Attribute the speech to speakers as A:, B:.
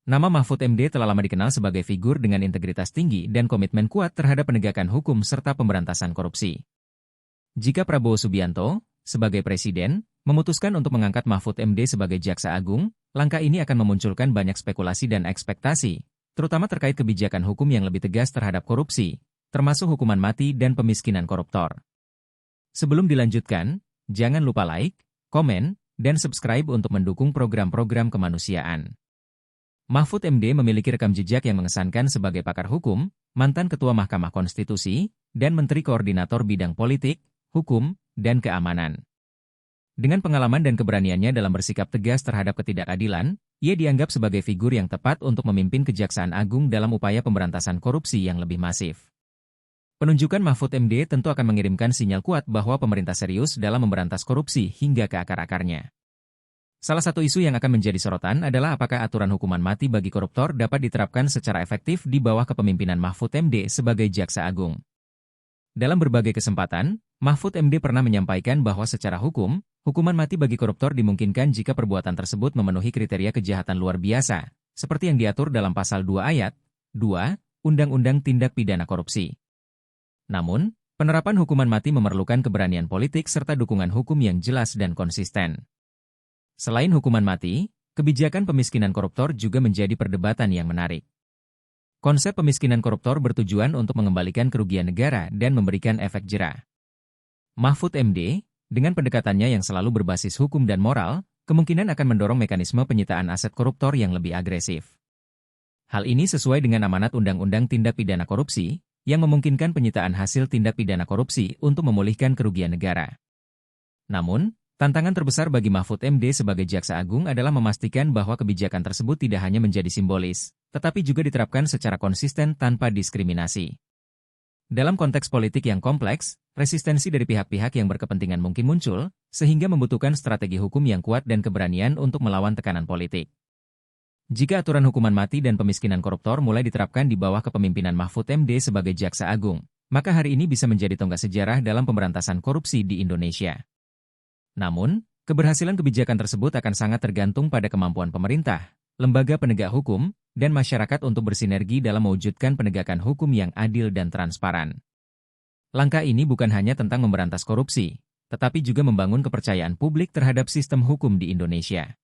A: Nama Mahfud MD telah lama dikenal sebagai figur dengan integritas tinggi dan komitmen kuat terhadap penegakan hukum serta pemberantasan korupsi. Jika Prabowo Subianto, sebagai presiden, memutuskan untuk mengangkat Mahfud MD sebagai Jaksa Agung, langkah ini akan memunculkan banyak spekulasi dan ekspektasi, terutama terkait kebijakan hukum yang lebih tegas terhadap korupsi, termasuk hukuman mati dan pemiskinan koruptor. Sebelum dilanjutkan, jangan lupa like, komen, dan subscribe untuk mendukung program-program kemanusiaan. Mahfud MD memiliki rekam jejak yang mengesankan sebagai pakar hukum, mantan Ketua Mahkamah Konstitusi, dan Menteri Koordinator Bidang Politik, Hukum, dan Keamanan. Dengan pengalaman dan keberaniannya dalam bersikap tegas terhadap ketidakadilan, ia dianggap sebagai figur yang tepat untuk memimpin Kejaksaan Agung dalam upaya pemberantasan korupsi yang lebih masif. Penunjukan Mahfud MD tentu akan mengirimkan sinyal kuat bahwa pemerintah serius dalam memberantas korupsi hingga ke akar-akarnya. Salah satu isu yang akan menjadi sorotan adalah apakah aturan hukuman mati bagi koruptor dapat diterapkan secara efektif di bawah kepemimpinan Mahfud MD sebagai Jaksa Agung. Dalam berbagai kesempatan, Mahfud MD pernah menyampaikan bahwa secara hukum, hukuman mati bagi koruptor dimungkinkan jika perbuatan tersebut memenuhi kriteria kejahatan luar biasa, seperti yang diatur dalam Pasal 2 Ayat 2, Undang-Undang Tindak Pidana Korupsi. Namun, penerapan hukuman mati memerlukan keberanian politik serta dukungan hukum yang jelas dan konsisten. Selain hukuman mati, kebijakan pemiskinan koruptor juga menjadi perdebatan yang menarik. Konsep pemiskinan koruptor bertujuan untuk mengembalikan kerugian negara dan memberikan efek jera. Mahfud MD, dengan pendekatannya yang selalu berbasis hukum dan moral, kemungkinan akan mendorong mekanisme penyitaan aset koruptor yang lebih agresif. Hal ini sesuai dengan amanat Undang-Undang Tindak Pidana Korupsi, yang memungkinkan penyitaan hasil tindak pidana korupsi untuk memulihkan kerugian negara. Namun, tantangan terbesar bagi Mahfud MD sebagai Jaksa Agung adalah memastikan bahwa kebijakan tersebut tidak hanya menjadi simbolis, tetapi juga diterapkan secara konsisten tanpa diskriminasi. Dalam konteks politik yang kompleks, resistensi dari pihak-pihak yang berkepentingan mungkin muncul, sehingga membutuhkan strategi hukum yang kuat dan keberanian untuk melawan tekanan politik. Jika aturan hukuman mati dan pemiskinan koruptor mulai diterapkan di bawah kepemimpinan Mahfud MD sebagai Jaksa Agung, maka hari ini bisa menjadi tonggak sejarah dalam pemberantasan korupsi di Indonesia. Namun, keberhasilan kebijakan tersebut akan sangat tergantung pada kemampuan pemerintah, lembaga penegak hukum, dan masyarakat untuk bersinergi dalam mewujudkan penegakan hukum yang adil dan transparan. Langkah ini bukan hanya tentang memberantas korupsi, tetapi juga membangun kepercayaan publik terhadap sistem hukum di Indonesia.